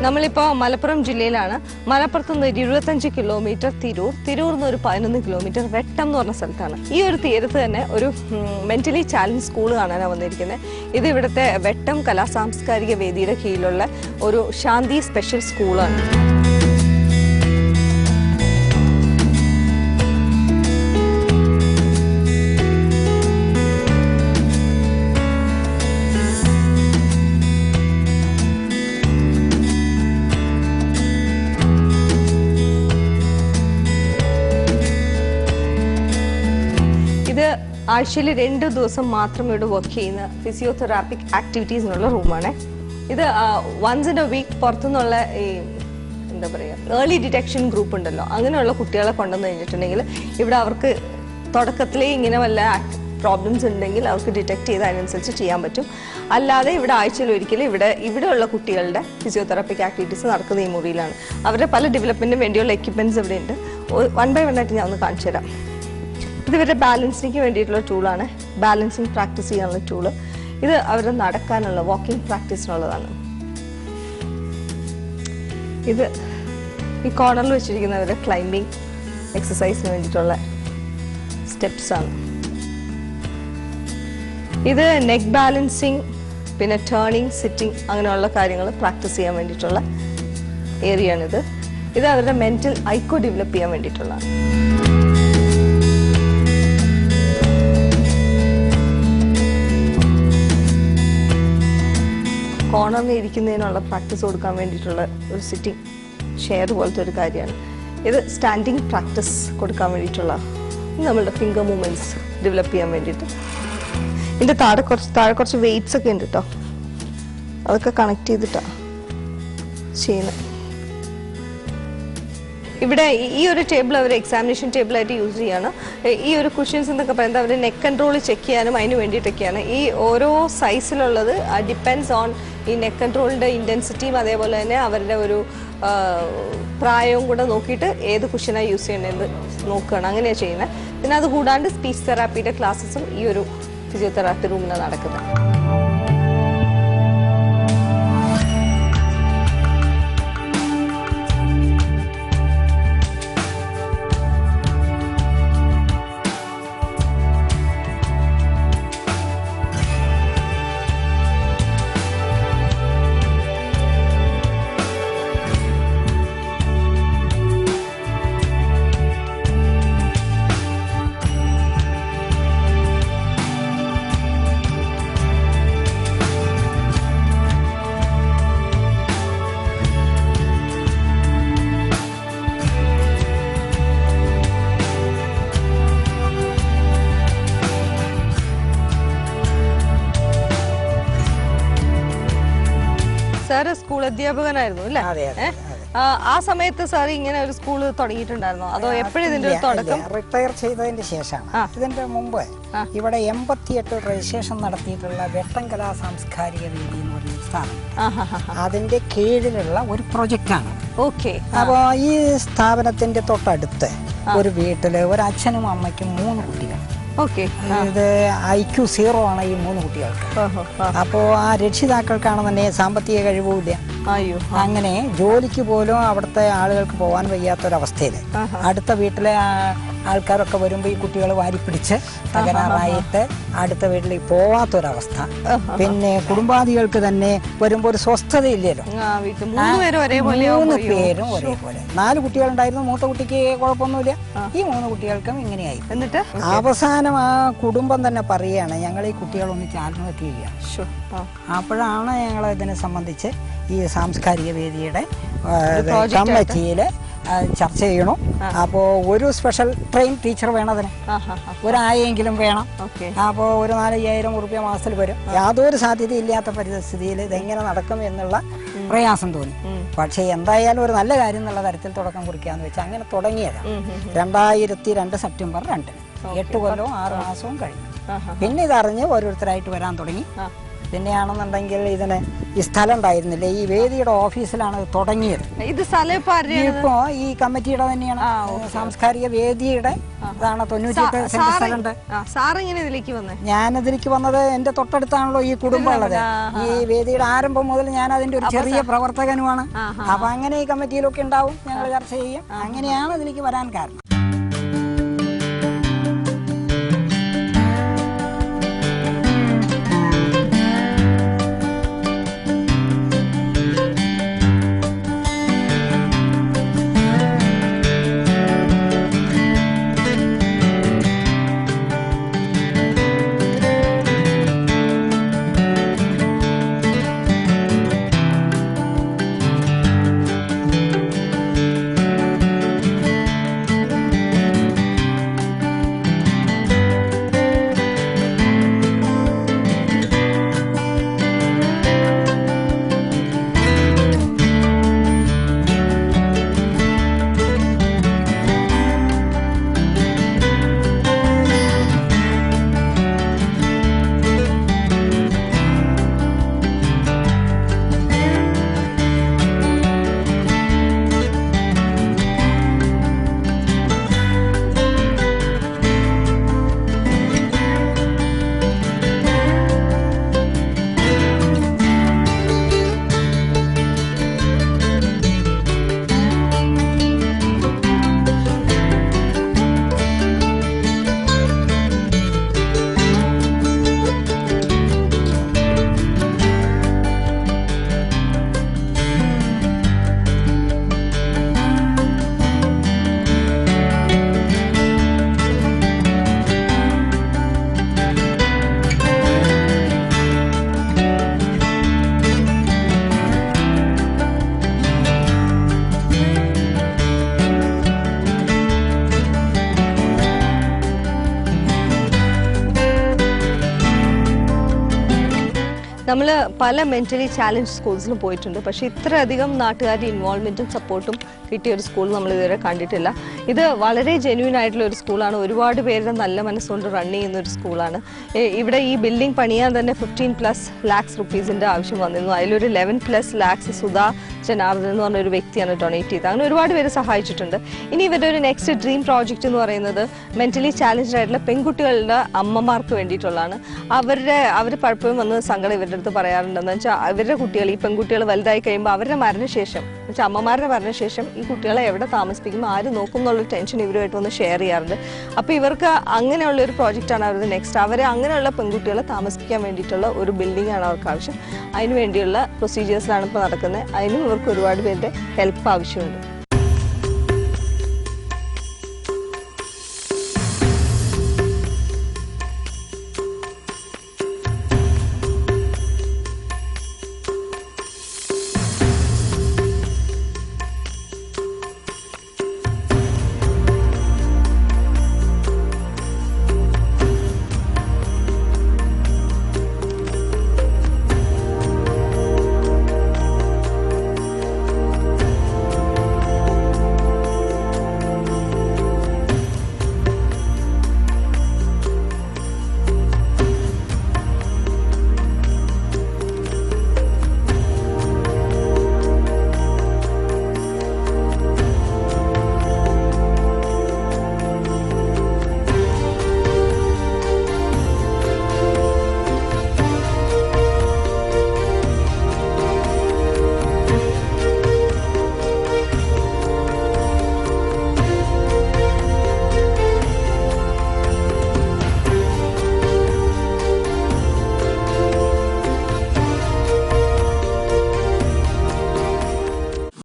നമ്മളിപ്പോൾ മലപ്പുറം ജില്ലയിലാണ്. മലപ്പുറത്ത് നിന്ന് 25 കിലോമീറ്റർ തിരൂർ നിന്ന് ഒരു 11 കിലോമീറ്റർ വെട്ടം എന്ന് പറഞ്ഞ സ്ഥലത്താണ്. ഈ ഒരു തീരത്ത് തന്നെ ഒരു മെന്റലി ചാലഞ്ച് സ്കൂൾ കാണാനാണ് വന്നിരിക്കുന്നത്. ഇത് ഇവിടുത്തെ വെട്ടം കലാസാംസ്കാരിക വേദിയുടെ കീഴിലുള്ള ഒരു ശാന്തി സ്പെഷ്യൽ സ്കൂളാണ്. ആഴ്ചയിൽ 2 ദിവസം മാത്രം ഇവിടെ വർക്ക് ചെയ്യുന്ന ഫിസിയോതെറാപ്പിക് ആക്ടിവിറ്റീസിനുള്ള റൂമാണ് ഇത്. വൺസ് ഇൻ എ വീക്ക് പുറത്തുനിന്നുള്ള ഈ എന്താ പറയുക ഏർലി ഡിറ്റക്ഷൻ ഗ്രൂപ്പ് ഉണ്ടല്ലോ, അങ്ങനെയുള്ള കുട്ടികളെ കൊണ്ടുവന്ന് കഴിഞ്ഞിട്ടുണ്ടെങ്കിൽ ഇവിടെ അവർക്ക് തുടക്കത്തിലേ ഇങ്ങനെ വല്ല പ്രോബ്ലംസ് ഉണ്ടെങ്കിൽ അവർക്ക് ഡിറ്റക്ട് ചെയ്ത് അതിനനുസരിച്ച് ചെയ്യാൻ പറ്റും. അല്ലാതെ ഇവിടെ ആഴ്ചയിൽ ഒരിക്കലും ഇവിടെയുള്ള കുട്ടികളുടെ ഫിസിയോതെറാപ്പിക് ആക്ടിവിറ്റീസ് നടക്കുന്ന ഈ മുറിയിലാണ്. അവരുടെ പല ഡെവലപ്മെൻറ്റിനും വേണ്ടിയുള്ള എക്യുപ്മെൻറ്റ്സ് ഇവിടെ ഉണ്ട്. 1 by 1 ആയിട്ട് ഞാൻ ഒന്ന് കാണിച്ചു തരാം. ഇത് ഇവരുടെ ബാലൻസിങ്ങിന് വേണ്ടിയിട്ടുള്ള ടൂളാണ്, ബാലൻസിങ് പ്രാക്ടീസ് ചെയ്യാനുള്ള ടൂള്. ഇത് അവരുടെ നടക്കാനുള്ള വാക്കിംഗ് പ്രാക്ടീസിനുള്ളതാണ്. ഇത് ഈ കോർണറിൽ വെച്ചിരിക്കുന്നവരുടെ ക്ലൈംബിങ് എക്സസൈസിന് വേണ്ടിയിട്ടുള്ള സ്റ്റെപ്സ് ആണ്. ഇത് നെക്ക് ബാലൻസിങ്, പിന്നെ ടേണിങ്, സിറ്റിംഗ് അങ്ങനെയുള്ള കാര്യങ്ങൾ പ്രാക്ടീസ് ചെയ്യാൻ വേണ്ടിയിട്ടുള്ള ഏരിയയാണിത്. ഇത് അവരുടെ മെന്റൽ ഐക്കോ ഡെവലപ്പ് ചെയ്യാൻ വേണ്ടിയിട്ടുള്ളതാണ്. കോർണറിൽ ഇരിക്കുന്നതിനുള്ള പ്രാക്ടീസ് കൊടുക്കാൻ വേണ്ടിയിട്ടുള്ള ഒരു സിറ്റിംഗ് ചെയർ പോലത്തെ ഒരു കാര്യമാണ്. ഇത് സ്റ്റാൻഡിങ് പ്രാക്ടീസ് കൊടുക്കാൻ വേണ്ടിയിട്ടുള്ള നമ്മളുടെ ഫിംഗർ മൂവ്മെൻറ്റ്സ് ഡെവലപ്പ് ചെയ്യാൻ വേണ്ടിയിട്ട്. ഇതിൻ്റെ താഴെ കുറച്ച് വെയ്റ്റ്സ് ഒക്കെ ഉണ്ട് കേട്ടോ, അതൊക്കെ കണക്ട് ചെയ്തിട്ടാണ് ചെയ്യുന്നത്. ഇവിടെ ഈ ഒരു ടേബിൾ അവർ എക്സാമിനേഷൻ ടേബിളായിട്ട് യൂസ് ചെയ്യാണ്. ഈ ഒരു കുഷ്യൻസ് എന്നൊക്കെ പറയുന്നത് അവർ നെക്ക് കൺട്രോൾ ചെക്ക് ചെയ്യാനും അതിന് വേണ്ടിയിട്ടൊക്കെയാണ്. ഈ ഓരോ സൈസിലുള്ളത് ഡിപ്പെൻഡ്സ് ഓൺ ഈ നെക്ക് കൺട്രോളിൻ്റെ ഇൻറ്റൻസിറ്റിയും അതേപോലെ തന്നെ അവരുടെ ഒരു പ്രായവും കൂടെ നോക്കിയിട്ട് ഏത് കുഷ്യനാണ് യൂസ് ചെയ്യണമെന്ന് നോക്കുകയാണ്, അങ്ങനെയാണ് ചെയ്യുന്നത്. പിന്നെ അത് കൂടാണ്ട് സ്പീച്ച് തെറാപ്പിയുടെ ക്ലാസ്സസും ഈ ഒരു ഫിസിയോതെറാപ്പി റൂമിലാണ് നടക്കുന്നത്. സാറ് സ്കൂൾ അധ്യാപകനായിരുന്നു അല്ലേ? ആ സമയത്ത് സാർ ഇങ്ങനെ ഒരു സ്കൂൾ തുടങ്ങിയിട്ടുണ്ടായിരുന്നോ, അതോ എപ്പോഴും ഇതിന്റെ ഒരു തുടക്കം? റിട്ടയർ ചെയ്തതിന്റെ ശേഷമാണ്. ഇതിന്റെ മുമ്പ് ഇവിടെ 88 രജിസ്ട്രേഷൻ നടത്തിയിട്ടുള്ള വെട്ടം കലാ സാംസ്കാരിക വേദി എന്ന് പറയുന്ന സ്ഥാപനം, അതിന്റെ കീഴിലുള്ള ഒരു പ്രൊജക്റ്റാണ്. ഓക്കെ. അപ്പോൾ ഈ സ്ഥാപനത്തിന്റെ തൊട്ടടുത്ത് ഒരു വീട്ടില് ഒരു അച്ഛനും അമ്മയ്ക്കും 3 കുട്ടികൾ. ഇത് IQ 0 ആണ് ഈ 3 കുട്ടികൾക്ക്. അപ്പോൾ ആ രക്ഷിതാക്കൾക്കാണെന്നുണ്ടെങ്കിൽ സാമ്പത്തിക കഴിവുമില്ല. അങ്ങനെ ജോലിക്ക് പോലും അവിടുത്തെ ആളുകൾക്ക് പോകാൻ വയ്യാത്തൊരവസ്ഥയിൽ അടുത്ത വീട്ടിലെ ആൾക്കാരൊക്കെ വരുമ്പോൾ ഈ കുട്ടികൾ വാരിപ്പിടിച്ച് തകരാറായിട്ട് അടുത്ത വീട്ടിലേക്ക് പോവാത്തൊരവസ്ഥ. പിന്നെ കുടുംബാദികൾക്ക് തന്നെ വരുമ്പോൾ ഒരു സ്വസ്ഥതയില്ലല്ലോ. 3 പേരും ഒരേപോലെ. 4 കുട്ടികളുണ്ടായിരുന്നു. മൂത്ത കുട്ടിക്ക് കുഴപ്പമൊന്നുമില്ല. ഈ 3 കുട്ടികൾക്കും ഇങ്ങനെയായി. എന്നിട്ട് അവസാനം ആ കുടുംബം തന്നെ പറയുകയാണ്, ഞങ്ങൾ ഈ കുട്ടികളൊന്നിച്ച് ആത്മഹത്യ ചെയ്യുക. അപ്പോഴാണ് ഞങ്ങൾ ഇതിനെ സംബന്ധിച്ച് ഈ സാംസ്കാരിക വേദിയുടെ കമ്മിറ്റിയിൽ ചർച്ച ചെയ്യണം. അപ്പോൾ ഒരു സ്പെഷ്യൽ ട്രെയിൻ ടീച്ചർ വേണം, അതിന് ഒരായെങ്കിലും വേണം. അപ്പോൾ ഒരു 4-5,000 റുപ്യ മാസത്തിൽ വരും. യാതൊരു സാധ്യതയില്ലാത്ത പരിസ്ഥിതിയിൽ ഇതെങ്ങനെ നടക്കും എന്നുള്ള പ്രയാസം തോന്നി. പക്ഷേ എന്തായാലും ഒരു നല്ല കാര്യം എന്നുള്ള തരത്തിൽ തുടക്കം കുറിക്കാന്ന് വെച്ചാൽ അങ്ങനെ തുടങ്ങിയതാണ്. 2002 സെപ്റ്റംബർ 2 8 കൊല്ലവും 6 മാസവും കഴിഞ്ഞു. പിന്നെ ഇതറിഞ്ഞ് ഓരോരുത്തരായിട്ട് വരാൻ തുടങ്ങി. പിന്നെയാണെന്നുണ്ടെങ്കിൽ ഇതിന് ഈ സ്ഥലം ഉണ്ടായിരുന്നില്ല, ഈ വേദിയുടെ ഓഫീസിലാണ് ഇത് തുടങ്ങിയത്. ഇത് സ്ഥലം ഇപ്പോ ഈ കമ്മിറ്റിയുടെ തന്നെയാണ്, സാംസ്കാരിക വേദിയുടെ ഇതാണ്. 98 സെന്റ് സ്ഥലമുണ്ട്. ഞാനതിലേക്ക് വന്നത് എന്റെ തൊട്ടടുത്താണല്ലോ ഈ കുടുംബം ഉള്ളത്. ഈ വേദിയുടെ ആരംഭം മുതൽ ഞാൻ അതിന്റെ ഒരു ചെറിയ പ്രവർത്തകനുമാണ്. അപ്പൊ അങ്ങനെ ഈ കമ്മിറ്റിയിലൊക്കെ ഉണ്ടാവും, ഞങ്ങൾ ചർച്ച ചെയ്യും. അങ്ങനെയാണ് ഇതിലേക്ക് വരാൻ കാരണം. നമ്മൾ പല മെന്റലി ചാലഞ്ച് സ്കൂൾസിലും പോയിട്ടുണ്ട്. പക്ഷേ ഇത്രയധികം നാട്ടുകാരുടെ ഇൻവോൾവ്മെന്റും സപ്പോർട്ടും കിട്ടിയ ഒരു സ്കൂൾ നമ്മൾ ഇതുവരെ കണ്ടിട്ടില്ല. ഇത് വളരെ ജെന്യൂൻ ആയിട്ടുള്ള ഒരു സ്കൂളാണ്. ഒരുപാട് പേരുടെ നല്ല മനസ്സുകൊണ്ട് റൺ ചെയ്യുന്ന ഒരു സ്കൂളാണ്. ഇവിടെ ഈ ബിൽഡിംഗ് പണിയാൻ തന്നെ 15+ lakhs rupees ആവശ്യം വന്നിരുന്നു. അതിലൊരു 11+ lakhs സുധാ ജനാർദ്ദൻ എന്ന് പറഞ്ഞൊരു വ്യക്തിയാണ് ഡൊണേറ്റ് ചെയ്തത്. അങ്ങനെ ഒരുപാട് പേര് സഹായിച്ചിട്ടുണ്ട്. ഇനി ഇവരുടെ ഒരു നെക്സ്റ്റ് ഡ്രീം പ്രോജക്റ്റ് എന്ന് പറയുന്നത് മെന്റലി ചാലഞ്ച്ഡ് ആയിട്ടുള്ള പെൺകുട്ടികളുടെ അമ്മമാർക്ക് വേണ്ടിയിട്ടുള്ളതാണ്. അവർ പലപ്പോഴും വന്ന് സങ്കടം ഇവരുടെ അടുത്ത് പറയാറുണ്ടെന്ന് വെച്ചാൽ അവരുടെ കുട്ടികൾ, ഈ പെൺകുട്ടികൾ വലുതായി കഴിയുമ്പോൾ അവരുടെ മരണശേഷം, വെച്ചാൽ അമ്മമാരുടെ മരണശേഷം ഈ കുട്ടികളെ എവിടെ താമസിപ്പിക്കും, ആര് നോക്കും എന്നുള്ളൊരു ടെൻഷൻ ഇവരുമായിട്ട് വന്ന് ഷെയർ ചെയ്യാറുണ്ട്. അപ്പോൾ ഇവർക്ക് അങ്ങനെയുള്ള ഒരു പ്രോജക്റ്റാണ് അവരുടെ നെക്സ്റ്റ്. അവരെ അങ്ങനെയുള്ള പെൺകുട്ടികളെ താമസിപ്പിക്കാൻ വേണ്ടിയിട്ടുള്ള ഒരു ബിൽഡിംഗ് ആണ് അവർക്ക് ആവശ്യം. അതിന് വേണ്ടിയുള്ള പ്രൊസീജിയേഴ്സിലാണ് ഇപ്പോൾ നടക്കുന്നത്. അതിനും ഇവർക്ക് ഒരുപാട് പേരുടെ ഹെൽപ്പ് ആവശ്യമുണ്ട്.